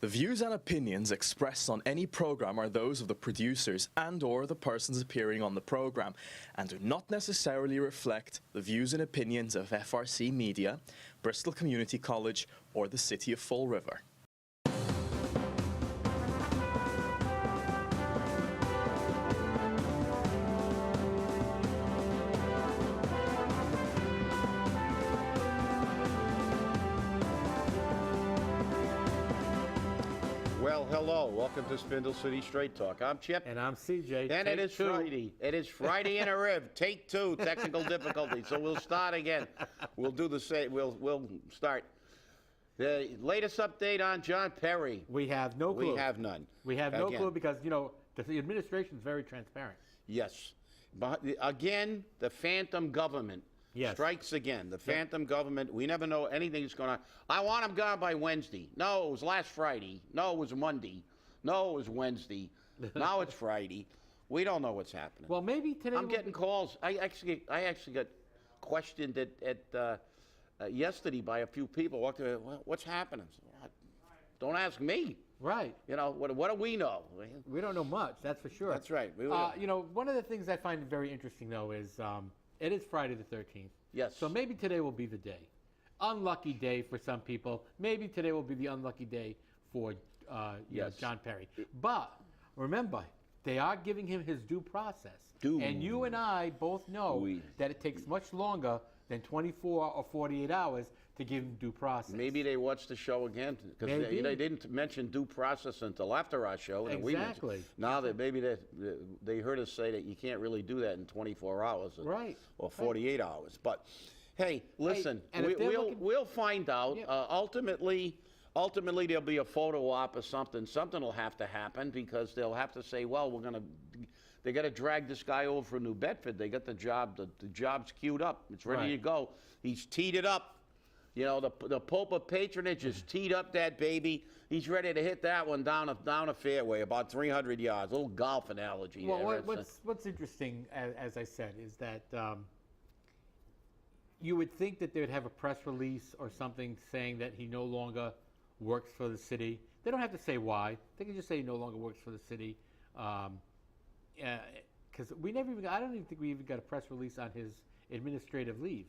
The views and opinions expressed on any program are those of the producers and/or the persons appearing on the program and do not necessarily reflect the views and opinions of FRC Media, Bristol Community College, or the City of Fall River. Well, hello. Welcome to Spindle City Straight Talk. I'm Chip. And I'm CJ. And it is Friday. It is Friday in a rib. Take two. Technical difficulty. So we'll start again. We'll do the same. We'll start. The latest update on John Perry. We have no clue. We have none. We have no clue because, you know, the administration is very transparent. Yes. But again, the phantom government strikes again. The phantom government. We never know anything that's going on. I want him gone by Wednesday. No, it was last Friday. No, it was Monday. No, it was Wednesday. Now it's Friday. We don't know what's happening. Well, maybe today. I'm getting calls. I actually got questioned at yesterday by a few people. What's happening? Don't ask me. Right. You know, what do we know? We don't know much, that's for sure. That's right. You know, one of the things I find very interesting, though, is it is Friday the 13th. Yes. So maybe today will be the day. Unlucky day for some people. Maybe today will be the unlucky day for you know, John Perry. But remember, they are giving him his due process. And you and I both know that it takes much longer than 24 or 48 hours to give him due process. Maybe they watched the show again because they didn't mention due process until after our show. And Exactly. Now that maybe they heard us say that you can't really do that in 24 hours or 48 hours. But hey, listen, we'll find out. Ultimately, there'll be a photo op or something. Something will have to happen because they'll have to say, well, they got to drag this guy over from New Bedford. They got the job's queued up. It's ready to go. He's teed it up. You know, the Pope of Patronage has teed up that baby. He's ready to hit that one down a fairway, about 300 yards. A little golf analogy. Well, what's interesting, as I said, is that you would think that they would have a press release or something saying that he no longer works for the city. They don't have to say why. They can just say he no longer works for the city. Because I don't even think we even got a press release on his administrative leave.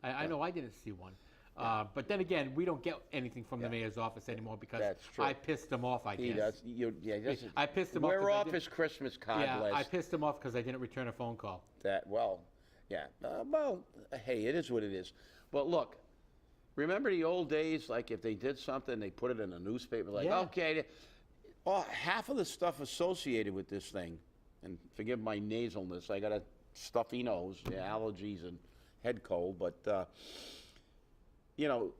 I know I didn't see one. But then again, we don't get anything from the mayor's office anymore because I pissed him off, I guess. I pissed him off. We're off his Christmas card list. I pissed him off because I didn't return a phone call. Well, hey, it is what it is. But look, remember the old days, like if they did something, they put it in a newspaper, like, okay, half of the stuff associated with this thing, and forgive my nasalness, I got a stuffy nose, allergies and head cold, but, you know,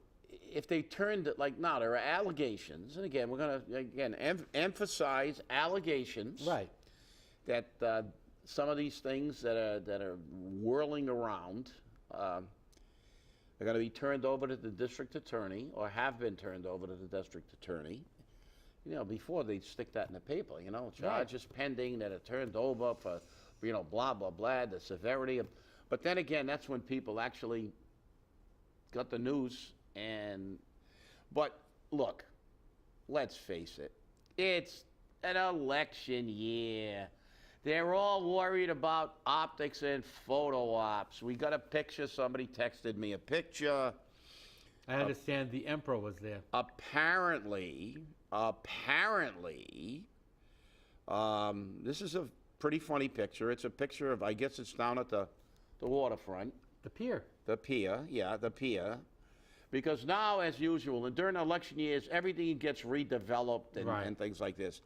if they turned it like, now there are allegations, and again, we're going to, emphasize allegations. Right. That some of these things that are whirling around are going to be turned over to the district attorney, or have been turned over to the district attorney. You know, before they'd stick that in the paper, you know, charges pending that are turned over for, you know, blah, blah, blah, the severity of. But then again, that's when people actually got the news. But look, let's face it, it's an election year. They're all worried about optics and photo ops. We got a picture. Somebody texted me a picture. I understand the emperor was there. Apparently, this is a pretty funny picture. It's a picture of, I guess it's down at the waterfront. The pier. The pier, the pier. Because now, as usual, and during election years, everything gets redeveloped and things like this.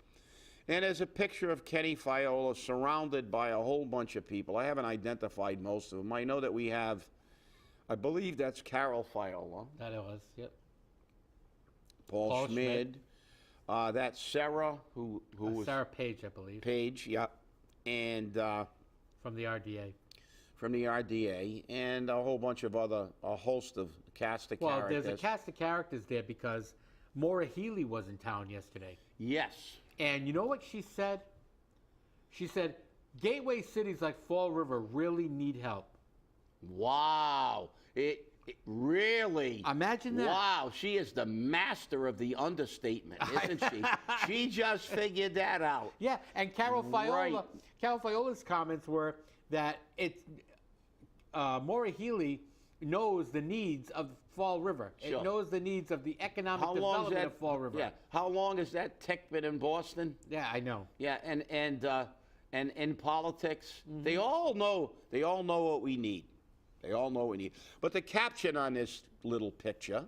And there's a picture of Kenny Fiola surrounded by a whole bunch of people. I haven't identified most of them. I know that we have, I believe that's Carol Fiola. That it was, yep. Paul Schmid. That's Sarah, who was... Sarah Page, I believe. Page, yeah. And... from the RDA. From the RDA, and a whole bunch of a host of cast of characters. Well, there's a cast of characters there because Maura Healy was in town yesterday. Yes. And you know what she said? She said, gateway cities like Fall River really need help. Wow. Really? Imagine that. Wow, she is the master of the understatement, isn't she? She just figured that out. Yeah, and Carol Fiola. Right. Carol Fiola's comments were that Maura Healy knows the needs of Fall River. Sure. It knows the needs of the economic development of Fall River. Yeah. How long has that tech been in Boston? Yeah, I know. Yeah, and in politics, they all know what we need. They all know what we need. But the caption on this little picture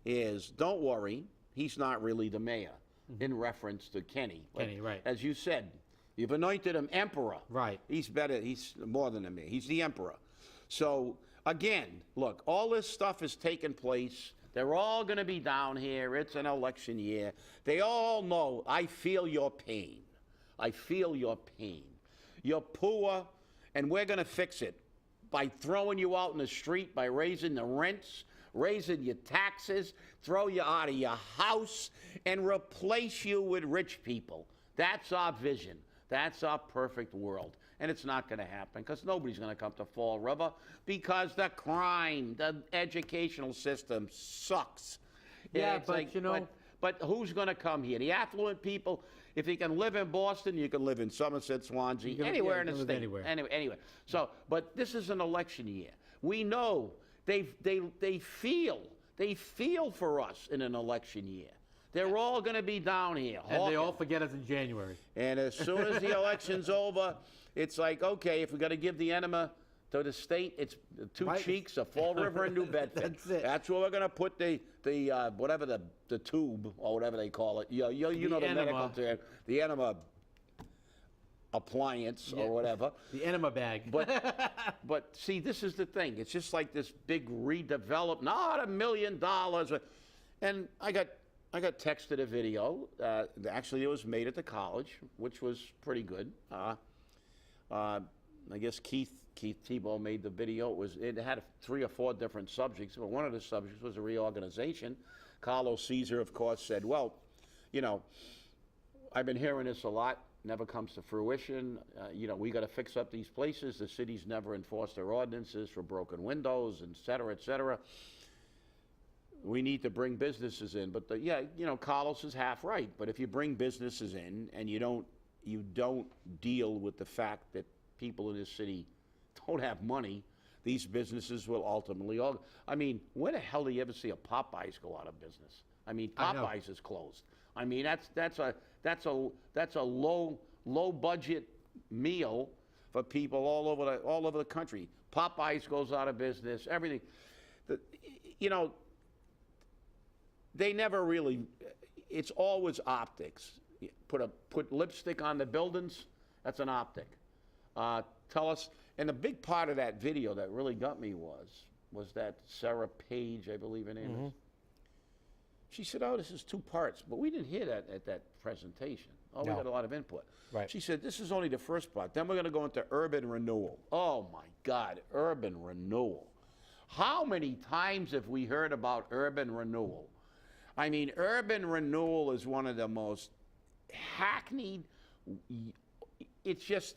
is, "Don't worry, he's not really the mayor," in reference to Kenny. Kenny, right. As you said, you've anointed him emperor. Right. He's better. He's more than a mayor. He's the emperor. So again, look, all this stuff is taking place. They're all going to be down here. It's an election year. They all know. I feel your pain. I feel your pain. You're poor, and we're going to fix it by throwing you out in the street, by raising the rents, raising your taxes, throw you out of your house, and replace you with rich people. That's our vision. That's our perfect world. And it's not going to happen because nobody's going to come to Fall River because the crime, the educational system sucks. Yeah, but you know. But who's going to come here? The affluent people. If you can live in Boston, you can live in Somerset, Swansea, anywhere in the state. Anywhere. So, but this is an election year. We know they feel for us in an election year. They're all going to be down here. And they all forget us in January. And as soon as the election's over, it's like, okay, if we're going to give the enema to the state, it's the two cheeks of Fall River and New Bedford. That's it. That's where we're going to put the whatever the tube or whatever they call it. You know the medical term, the enema appliance or whatever. The enema bag. But see, this is the thing. It's just like this big redevelop, not $1 million. And I got texted a video. Actually, it was made at the college, which was pretty good. I guess Keith Tebow made the video. It had 3 or 4 different subjects, but one of the subjects was a reorganization. Carlos Caesar, of course, said, well, you know, I've been hearing this a lot, never comes to fruition. You know, we got to fix up these places. The city's never enforced their ordinances for broken windows, et cetera, et cetera. We need to bring businesses in. But you know, Carlos is half right. But if you bring businesses in and you don't deal with the fact that people in this city don't have money, these businesses will ultimately all. I mean, when the hell do you ever see a Popeyes go out of business? I mean, Popeyes is closed. I mean, that's a low budget meal for people all over the country. Popeyes goes out of business. Everything, you know, they never really. It's always optics. Put lipstick on the buildings. That's an optic. Tell us, and a big part of that video that really got me was that Sarah Page, I believe her name is. She said, "Oh, this is 2 parts," but we didn't hear that at that presentation. Oh, we got a lot of input. Right. She said, "This is only the first part. Then we're going to go into urban renewal." Oh my God, urban renewal! How many times have we heard about urban renewal? I mean, urban renewal is one of the most hackneyed. It's just.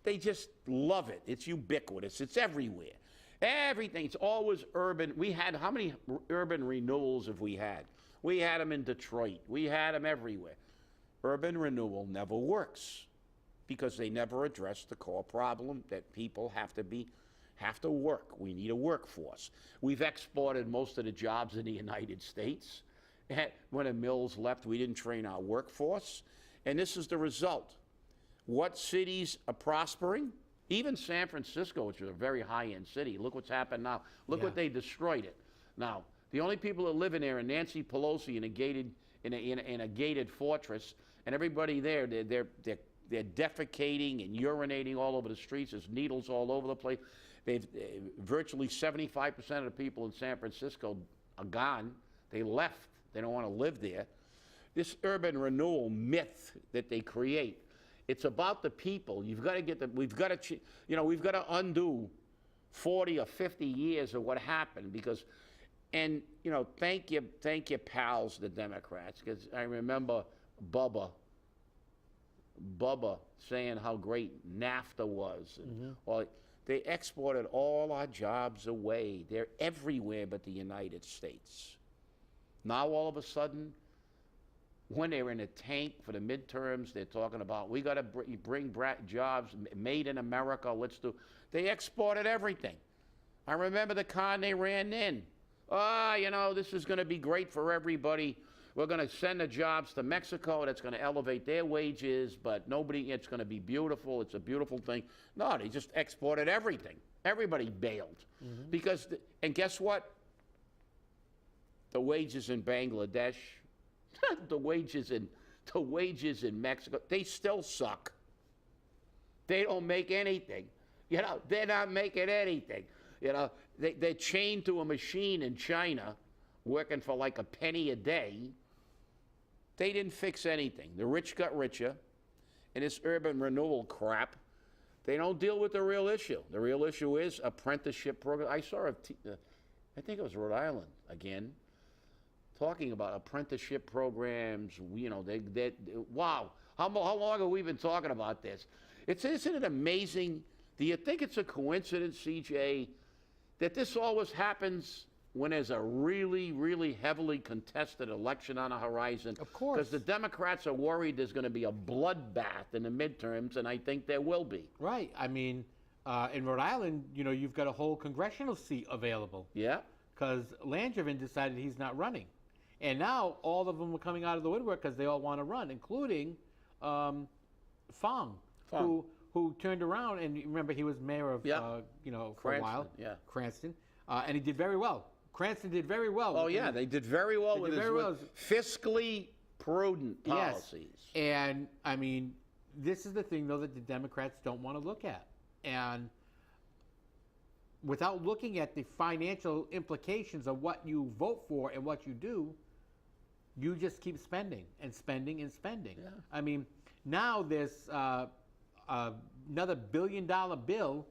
They just love it. It's ubiquitous. It's everywhere. Everything. It's always urban. We had, how many urban renewals have we had? We had them in Detroit. We had them everywhere. Urban renewal never works because they never address the core problem that people have to work. We need a workforce. We've exported most of the jobs in the United States. When the mills left, we didn't train our workforce. And this is the result. What cities are prospering? Even San Francisco, which is a very high-end city. Look what's happened now. Look what they destroyed it. Now, the only people that live in there are Nancy Pelosi in a gated fortress, and everybody there, they're defecating and urinating all over the streets. There's needles all over the place. Virtually 75% of the people in San Francisco are gone. They left. They don't want to live there. This urban renewal myth that they create. It's about the people. You've got to get them. We've got to undo 40 or 50 years of what happened because, and you know, thank you, pals, the Democrats, because I remember Bubba saying how great NAFTA was. And They exported all our jobs away. They're everywhere but the United States. Now all of a sudden, when they're in a tank for the midterms, they're talking about, we got to bring jobs made in America, let's do. They exported everything. I remember the con they ran in. This is going to be great for everybody. We're going to send the jobs to Mexico. That's going to elevate their wages, but it's going to be beautiful. It's a beautiful thing. No, they just exported everything. Everybody bailed. And guess what? The wages in Bangladesh, the wages in Mexico, they still suck. They don't make anything. They're not making anything. They're chained to a machine in China, working for like a penny a day. They didn't fix anything. The rich got richer, and this urban renewal crap, they don't deal with the real issue. The real issue is apprenticeship program. I saw I think it was Rhode Island again, talking about apprenticeship programs. Wow, how long have we been talking about this? Isn't it amazing? Do you think it's a coincidence, CJ, that this always happens when there's a really, really heavily contested election on the horizon? Of course. Because the Democrats are worried there's going to be a bloodbath in the midterms, and I think there will be. Right. I mean, in Rhode Island, you've got a whole congressional seat available. Yeah. Because Langevin decided he's not running. And now all of them are coming out of the woodwork because they all want to run, including Fong. Who turned around, and remember he was mayor of, for a while. Yeah. Cranston. And he did very well. Cranston did very well. Oh, yeah, they did very well with fiscally prudent policies. Yes. And, I mean, this is the thing, though, that the Democrats don't want to look at. And without looking at the financial implications of what you vote for and what you do, you just keep spending and spending and spending. Yeah. I mean, now there's another $1 billion bill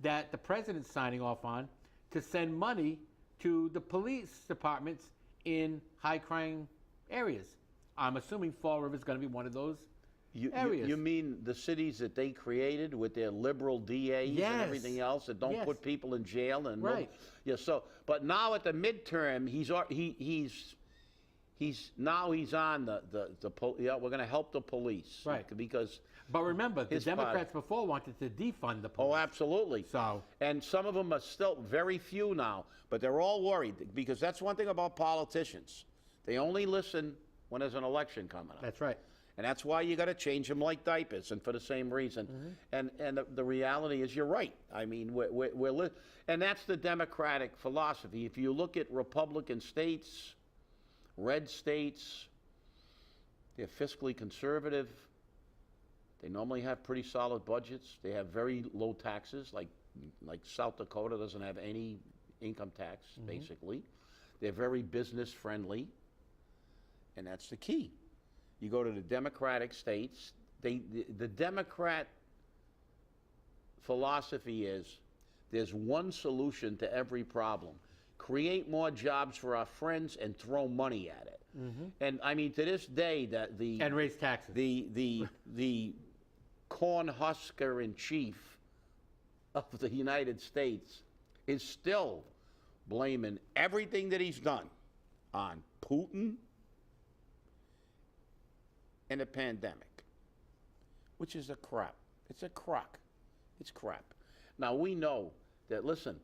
that the president's signing off on to send money to the police departments in high-crime areas. I'm assuming Fall River is going to be one of those areas. You mean the cities that they created with their liberal DAs and everything else that don't put people in jail? And right. But now at the midterm, he's on we're going to help the police. Right. Because. But remember, the Democrats before wanted to defund the police. Oh, absolutely. And some of them are still very few now, but they're all worried because that's one thing about politicians. They only listen when there's an election coming up. That's right. And that's why you got to change them like diapers, and for the same reason. And the reality is, you're right. I mean, and that's the Democratic philosophy. If you look at Republican states, red states, they're fiscally conservative. They normally have pretty solid budgets. They have very low taxes, like South Dakota doesn't have any income tax, basically. They're very business friendly, and that's the key. You go to the Democratic states, the Democrat philosophy is there's one solution to every problem. Create more jobs for our friends and throw money at it. And I mean, to this day, and raise taxes. The corn husker in chief of the United States is still blaming everything that he's done on Putin and the pandemic, which is a crap. It's a crock. It's crap. Now, we know that, listen,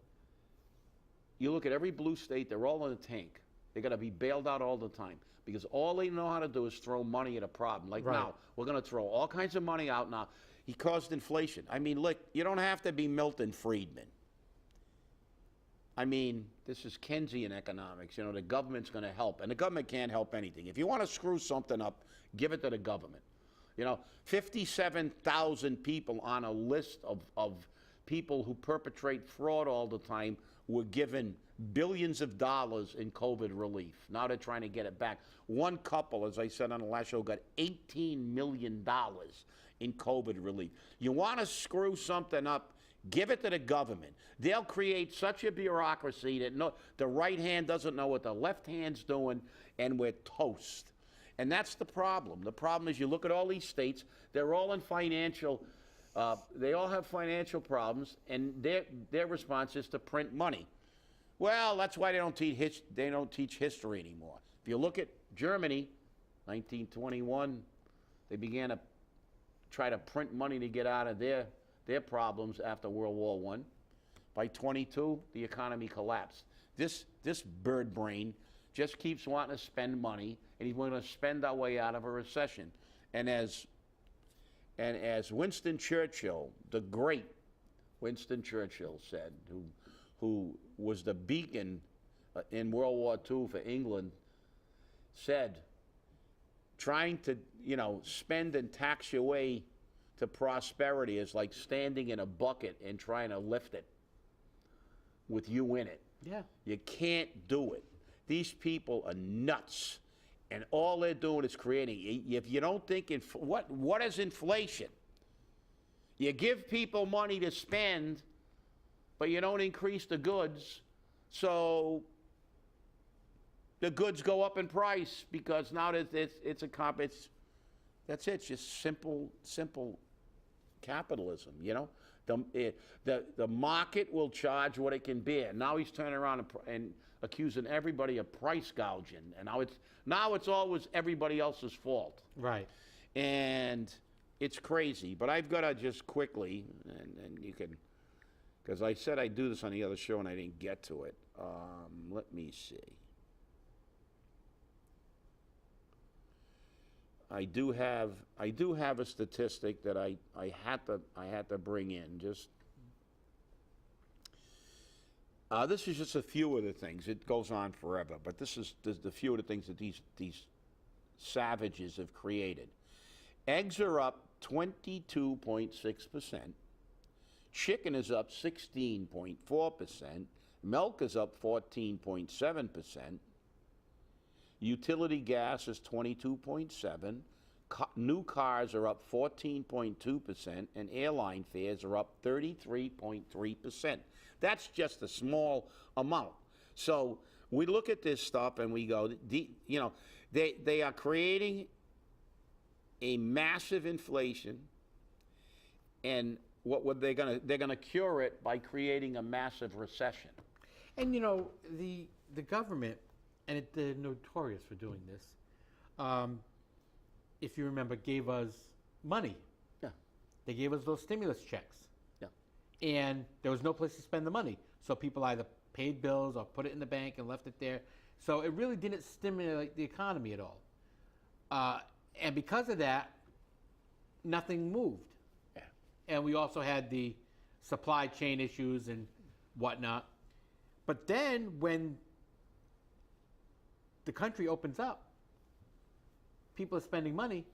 you look at every blue state, they're all in a tank. They got to be bailed out all the time because all they know how to do is throw money at a problem. Like now, we're going to throw all kinds of money out now. He caused inflation. I mean, look, you don't have to be Milton Friedman. I mean, this is Keynesian economics. The government's going to help, and the government can't help anything. If you want to screw something up, give it to the government. 57,000 people on a list of people who perpetrate fraud all the time were given billions of dollars in COVID relief. Now they're trying to get it back. One couple, as I said on the last show, got $18 million in COVID relief. You want to screw something up, give it to the government. They'll create such a bureaucracy that the right hand doesn't know what the left hand's doing, and we're toast. And that's the problem. The problem is you look at all these states, they're all in financial They all have financial problems, and their response is to print money. Well, that's why they don't teach history anymore. If you look at Germany, 1921, they began to try to print money to get out of their problems after World War I. By 22, the economy collapsed. This bird brain just keeps wanting to spend money, and he's going to spend our way out of a recession. And as Winston Churchill, the great Winston Churchill said, who was the beacon in World War II for England, said, trying to, spend and tax your way to prosperity is like standing in a bucket and trying to lift it with you in it. Yeah. You can't do it. These people are nuts, and all they're doing is creating. If you don't think, what is inflation? You give people money to spend, but you don't increase the goods, so the goods go up in price because now that's it. It's just simple capitalism. The market will charge what it can bear. Now he's turning around and accusing everybody of price gouging, and now it's always everybody else's fault. Right. And it's crazy. But I've got to just quickly, and you can, because I said I'd do this on the other show and I didn't get to it. Let me see. I do have a statistic that I had to bring in. This is just a few of the things. It goes on forever, but this is the few of the things that these savages have created. Eggs are up 22.6%. Chicken is up 16.4%. Milk is up 14.7%. Utility gas is 22.7%. New cars are up 14.2%, and airline fares are up 33.3%. That's just a small amount. So we look at this stuff and we go, they are creating a massive inflation, and they're gonna cure it by creating a massive recession. And the government, and they're notorious for doing this, if you remember, gave us money. Yeah. They gave us those stimulus checks. Yeah. And there was no place to spend the money. So people either paid bills or put it in the bank and left it there. So it really didn't stimulate the economy at all. And because of that, nothing moved. Yeah. And we also had the supply chain issues and whatnot. But then when the country opens up, people are spending money,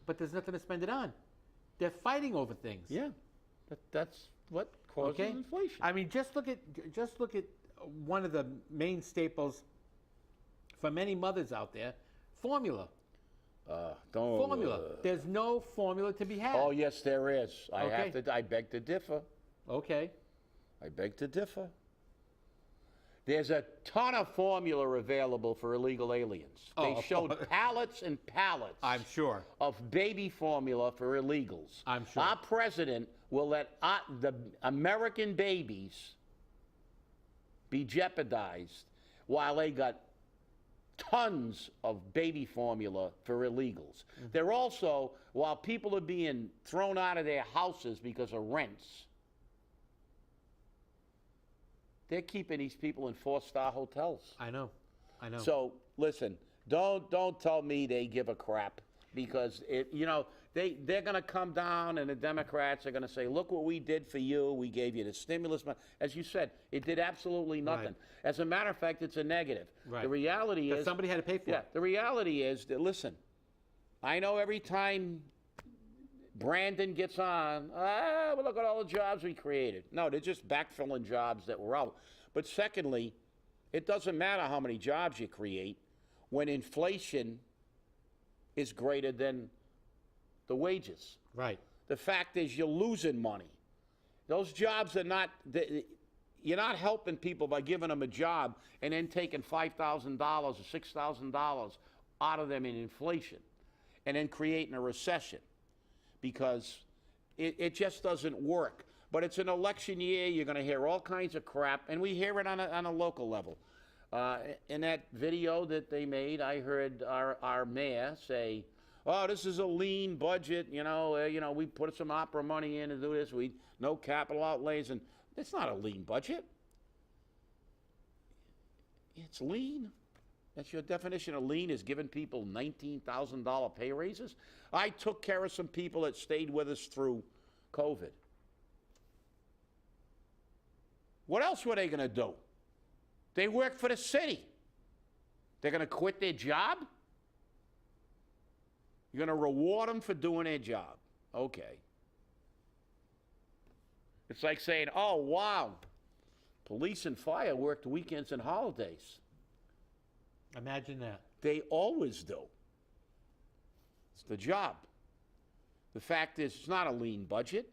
but there's nothing to spend it on. They're fighting over things. Yeah, that's what causes inflation. I mean, just look at one of the main staples for many mothers out there: formula. Formula. There's no formula to be had. Oh yes, there is. I beg to differ. Okay. I beg to differ. There's a ton of formula available for illegal aliens. They showed pallets and pallets. I'm sure. Of baby formula for illegals. I'm sure. Our president will let the American babies be jeopardized while they got tons of baby formula for illegals. Mm-hmm. They're also, while people are being thrown out of their houses because of rents, they're keeping these people in 4-star hotels. I know. So listen, don't tell me they give a crap, because they're going to come down, and the Democrats are going to say, look what we did for you. We gave you the stimulus money. As you said, it did absolutely nothing. Right. As a matter of fact, it's a negative. Right. The reality is somebody had to pay for it. The reality is that, listen, I know every time Brandon gets on, well, look at all the jobs we created. No, they're just backfilling jobs that were out. But secondly, it doesn't matter how many jobs you create when inflation is greater than the wages. Right. The fact is, you're losing money. Those jobs are not, you're not helping people by giving them a job and then taking $5,000 or $6,000 out of them in inflation and then creating a recession. Because It just doesn't work. But it's an election year. You're going to hear all kinds of crap, and we hear it on a local level. In that video that they made, I heard our mayor say, "Oh, this is a lean budget. We put some opera money in to do this. No capital outlays, and it's not a lean budget. It's lean. That's your definition of lean, is giving people $19,000 pay raises. I took care of some people that stayed with us through COVID. What else were they going to do? They work for the city. They're going to quit their job? You're going to reward them for doing their job. Okay. It's like saying, oh, wow, police and fire worked weekends and holidays. Imagine that. They always do. It's the job. The fact is, it's not a lean budget.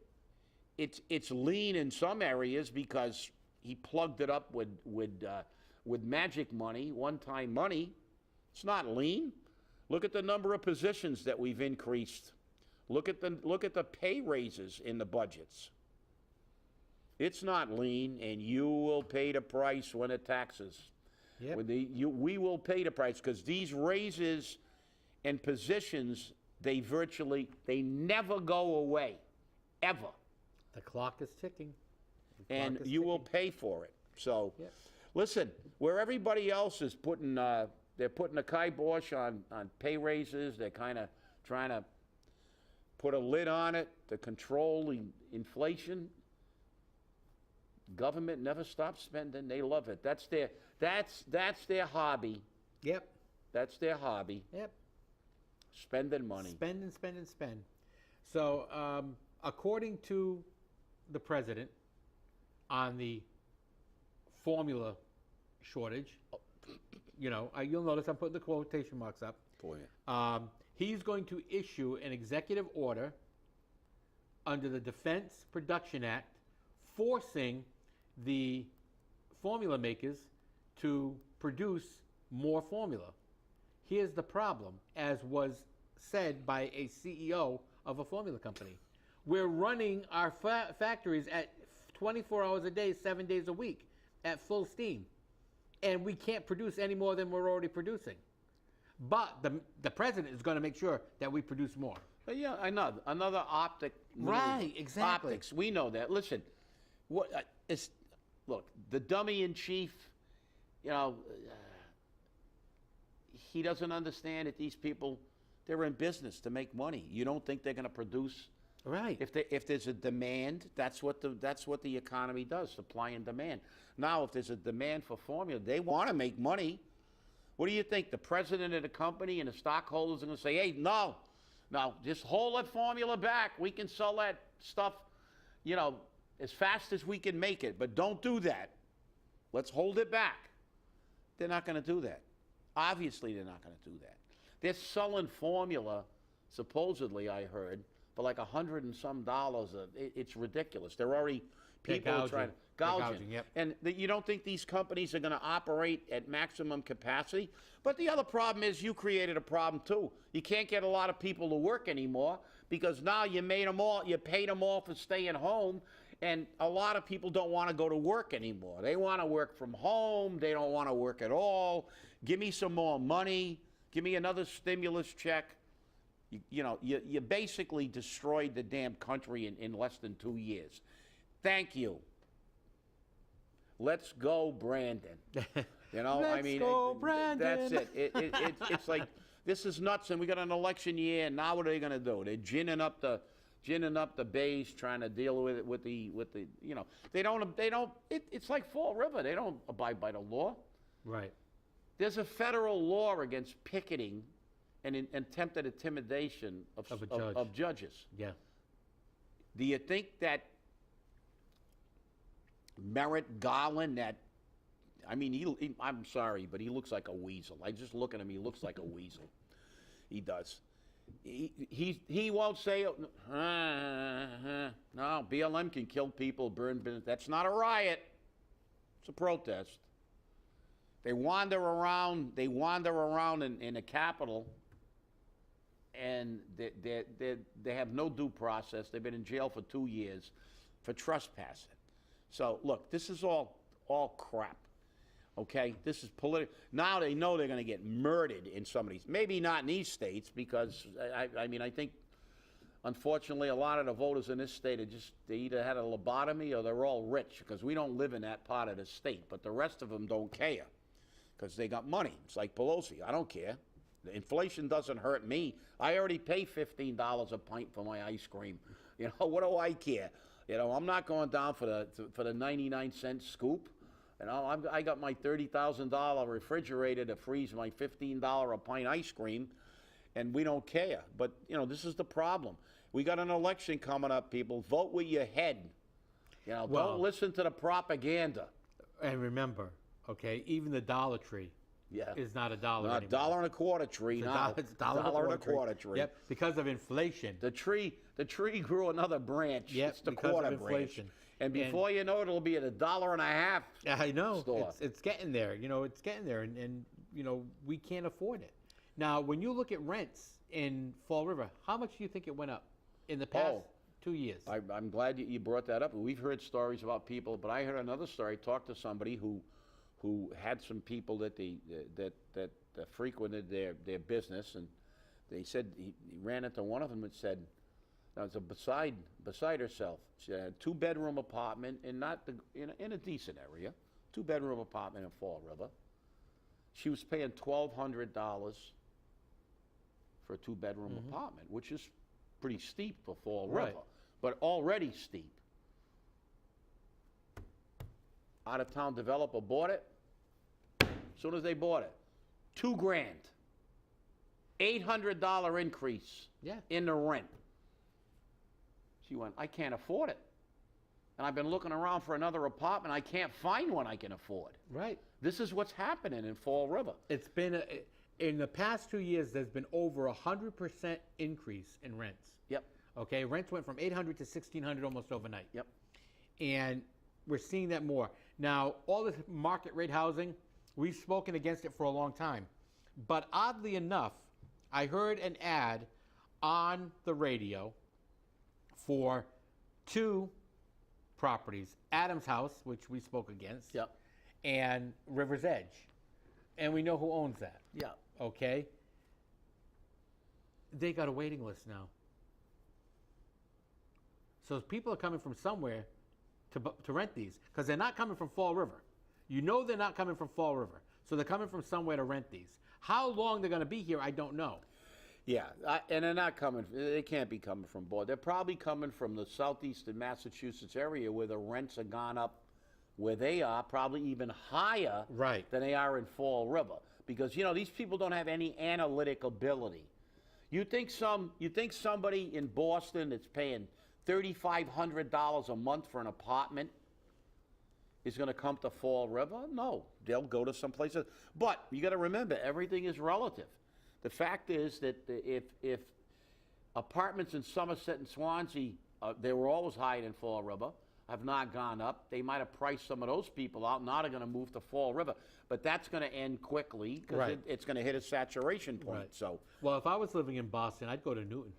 It's lean in some areas because he plugged it up with magic money, one-time money. It's not lean. Look at the number of positions that we've increased. Look at the pay raises in the budgets. It's not lean, and you will pay the price when it taxes. Yep. We will pay the price, because these raises and positions, they never go away, ever. The clock is ticking. And you will pay for it. So, Yep. Listen, where everybody else is putting, they're putting a kibosh on pay raises, they're kind of trying to put a lid on it to control inflation. Government never stops spending. They love it. That's their hobby. Yep. That's their hobby. Yep. Spending money. Spend and spend and spend. So, according to the president, on the formula shortage, you'll notice I'm putting the quotation marks up. Boy. He's going to issue an executive order under the Defense Production Act, forcing the formula makers to produce more formula. Here's the problem, as was said by a CEO of a formula company. We're running our factories at 24 hours a day, 7 days a week, at full steam. And we can't produce any more than we're already producing. But the president is going to make sure that we produce more. Yeah, I know. Another optic move. Right, exactly. Optics, we know that. Listen, look, the dummy in chief, he doesn't understand that these people, they're in business to make money. You don't think they're going to produce? Right. If there's a demand, that's what the economy does, supply and demand. Now, if there's a demand for formula, they want to make money. What do you think? The president of the company and the stockholders are going to say, hey, no, just hold that formula back. We can sell that stuff, as fast as we can make it, but don't do that. Let's hold it back. They're not going to do that. Obviously, they're not going to do that. They're selling formula, supposedly, I heard, for like $100 and some. It's ridiculous. They're already people are trying to gouging. Yep. And you don't think these companies are going to operate at maximum capacity? But the other problem is you created a problem too. You can't get a lot of people to work anymore because now you paid them all for staying home, and a lot of people don't want to go to work anymore. They want to work from home. They don't want to work at all. Give me some more money. Give me another stimulus check. You basically destroyed the damn country in less than 2 years. Thank you. Let's go, Brandon. Let's go, Brandon. That's it. It's like, this is nuts, and we got an election year, and now what are they going to do? They're ginning up the base, trying to deal with the they don't. It's like Fall River. They don't abide by the law. Right. There's a federal law against picketing and attempted intimidation of judges. Yeah. Do you think that Merrick Garland, I'm sorry, but he looks like a weasel. I just look at him, he looks like a weasel. He does. He won't say, no, BLM can kill people, burn business. That's not a riot. It's a protest. They wander around in the Capitol, and they have no due process. They've been in jail for 2 years for trespassing. So look, this is all crap. Okay, this is political. Now they know they're going to get murdered in some of these. Maybe not in these states, because I mean, I think, unfortunately, a lot of the voters in this state they either had a lobotomy or they're all rich, because we don't live in that part of the state. But the rest of them don't care, because they got money. It's like Pelosi. I don't care. The inflation doesn't hurt me. I already pay $15 a pint for my ice cream. You know, what do I care? You know, I'm not going down for the 99-cent scoop. You know, I got my $30,000 refrigerator to freeze my $15 a pint ice cream, and we don't care. But, you know, this is the problem. We got an election coming up, people. Vote with your head. You know, don't listen to the propaganda. And remember, okay, even the Dollar Tree is not $1 anymore. Not $1.25 tree now. It's $1.25 tree. Yep, because of inflation. The tree grew another branch. Yep, it's the because quarter of inflation. branch. And before you know it, it'll be at $1.50. I know. Store. It's getting there. You know, it's getting there, and you know, we can't afford it. Now, when you look at rents in Fall River, how much do you think it went up in the past 2 years? I'm glad you brought that up. We've heard stories about people, but I heard another story. Talked to somebody who had some people that that frequented their business, and they said he ran into one of them and said, now it's beside herself. She had a 2-bedroom apartment in in a decent area, 2-bedroom apartment in Fall River. She was paying $1,200 for a 2-bedroom apartment, which is pretty steep for Fall River, but already steep. Out-of-town developer bought it. As soon as they bought it, $2,000, $800 increase in the rent. She went, I can't afford it. And I've been looking around for another apartment. I can't find one I can afford. Right. This is what's happening in Fall River. It's been, in the past 2 years, there's been over 100% increase in rents. Yep. Okay, rents went from $800 to $1,600 almost overnight. Yep. And we're seeing that more. Now, all this market rate housing, we've spoken against it for a long time. But oddly enough, I heard an ad on the radio for 2 properties, Adams House, which we spoke against, and River's Edge. And we know who owns that. Yeah. Okay? They got a waiting list now. So people are coming from somewhere to rent these, because they're not coming from Fall River. You know they're not coming from Fall River. So they're coming from somewhere to rent these. How long they're going to be here, I don't know. Yeah, and they're not coming, they can't be coming from Boston. They're probably coming from the southeastern Massachusetts area, where the rents have gone up where they are, probably even higher than they are in Fall River. Because, you know, these people don't have any analytic ability. You think somebody in Boston that's paying $3,500 a month for an apartment is going to come to Fall River? No, they'll go to some places. But you got to remember, everything is relative. The fact is that if apartments in Somerset and Swansea, they were always higher than Fall River, have not gone up. They might have priced some of those people out. Now they're going to move to Fall River. But that's going to end quickly, because it's going to hit a saturation point. Right. So, well, if I was living in Boston, I'd go to Newton.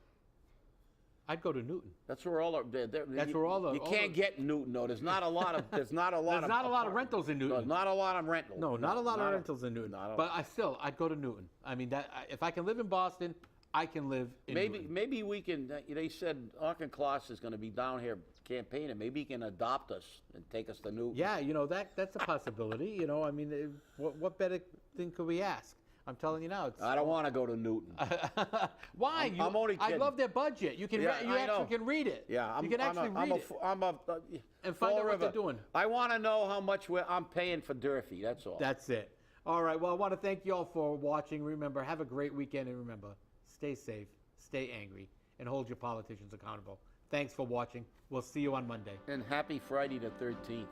That's where all the. You can't get Newton though. There's not a lot of. There's not a lot of rentals in Newton. No, not a lot of rentals. No, not a lot of rentals in Newton. But I'd go to Newton. I mean, if I can live in Boston, I can live in Newton. Maybe we can. They said Auchincloss is going to be down here campaigning. Maybe he can adopt us and take us to Newton. Yeah, you know that's a possibility. You know, I mean, what better thing could we ask? I'm telling you now. I don't want to go to Newton. Why? I'm only kidding. I love their budget. You can you actually can read it. Yeah, you can actually read it. And find out what they're doing. I want to know how much I'm paying for Durfee. That's all. That's it. All right. Well, I want to thank you all for watching. Remember, have a great weekend, and remember, stay safe, stay angry, and hold your politicians accountable. Thanks for watching. We'll see you on Monday. And happy Friday the 13th.